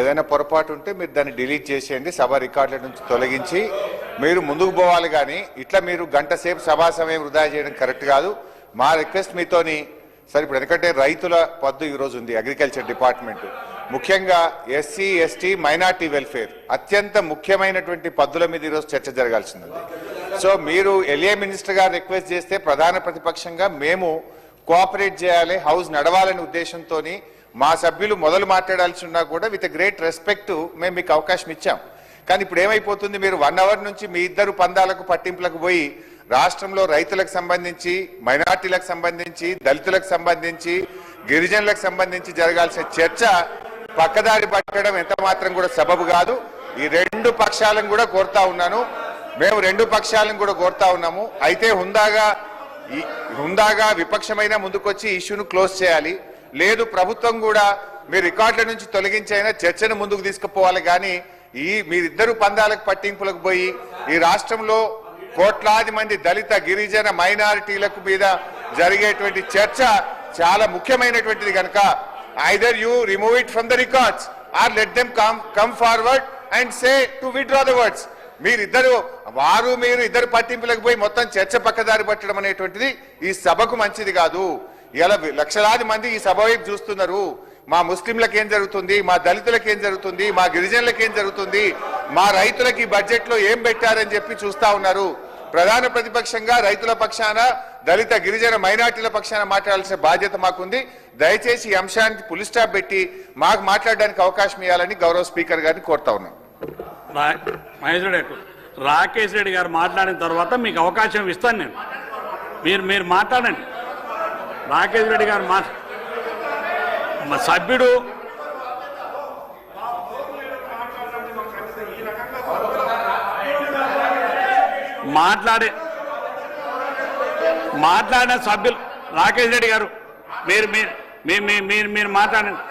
ఏదైనా పొరపాటు ఉంటే మీరు దాన్ని డిలీట్ చేసేయండి, సభ రికార్డుల నుంచి తొలగించి మీరు ముందుకు పోవాలి. కానీ ఇట్లా మీరు గంట సేపు సభా సమయం వృధా చేయడం కరెక్ట్ కాదు. మా రిక్వెస్ట్ మీతోని సరే, ఇప్పుడు ఎందుకంటే రైతుల పద్దు ఈరోజు ఉంది, అగ్రికల్చర్ డిపార్ట్మెంట్ ముఖ్యంగా ఎస్సీ ఎస్టీ మైనార్టీ వెల్ఫేర్ అత్యంత ముఖ్యమైనటువంటి పద్దుల మీద ఈరోజు చర్చ జరగాల్సింది. సో మీరు ఎల్ఏ మినిస్టర్ గారు రిక్వెస్ట్ చేస్తే ప్రధాన ప్రతిపక్షంగా మేము కోఆపరేట్ చేయాలి, హౌస్ నడవాలనే ఉద్దేశంతో మా సభ్యులు మొదలు మాట్లాడాల్సి ఉన్నా కూడా విత్ గ్రేట్ రెస్పెక్ట్ మేము మీకు అవకాశం ఇచ్చాం. కానీ ఇప్పుడు ఏమైపోతుంది, మీరు 1 అవర్ నుంచి మీ ఇద్దరు పందాలకు పట్టింపులకు పోయి రాష్ట్రంలో రైతులకు సంబంధించి, మైనార్టీలకు సంబంధించి, దళితులకు సంబంధించి, గిరిజనులకు సంబంధించి జరగాల్సిన చర్చ పక్కదారి పట్టడం ఎంత మాత్రం కూడా సబబు కాదు. ఈ 2 పక్షాలను కూడా కోరుతా ఉన్నాను, మేము 2 పక్షాలను కూడా కోరుతా ఉన్నాము. అయితే హుందాగా విపక్షమైన ముందుకొచ్చి ఇష్యూను క్లోజ్ చేయాలి. లేదు ప్రభుత్వం కూడా మీరు రికార్డుల నుంచి తొలగించైనా చర్చను ముందుకు తీసుకుపోవాలి. కానీ మీరిద్దరు పందాలకు పట్టింపులకు పోయి ఈ రాష్ట్రంలో కోట్లాది మంది దళిత గిరిజన మైనారిటీలకు మీద జరిగేటువంటి చర్చ చాలా ముఖ్యమైనటువంటిది కనుక either you remove it from the records or let them come forward and say to withdraw the words. మీరు ఇద్దరు పట్టింపులకు పోయి మొత్తం చర్చ పక్కదారి పట్టడం అనేటువంటిది ఈ సభకు మంచిది కాదు. ఇలా లక్షలాది మంది ఈ సభ వైపు చూస్తున్నారు. మా ముస్లింలకు ఏం జరుగుతుంది, మా దళితులకు ఏం జరుగుతుంది, మా గిరిజనులకు ఏం జరుగుతుంది, మా రైతులకి బడ్జెట్ లో ఏం పెట్టారని చెప్పి చూస్తా ఉన్నారు. ప్రధాన ప్రతిపక్షంగా రైతుల పక్షాన, దళిత గిరిజన మైనార్టీల పక్షాన మాట్లాడాల్సిన బాధ్యత మాకుంది. దయచేసి ఈ అంశానికి ఫుల్ స్టాప్ పెట్టి మాకు మాట్లాడడానికి అవకాశం ఇవ్వాలని గౌరవ స్పీకర్ గారిని కోరుతా ఉన్నాం. రాకేష్ రెడ్డి గారు మాట్లాడిన తర్వాత మీకు అవకాశం ఇస్తాను నేను. మీరు మాట్లాడండి. రాకేష్ రెడ్డి గారు సభ్యుడు మాట్లాడిన సభ్యులు రాకేష్ రెడ్డి గారు మీరు మాట్లాడండి.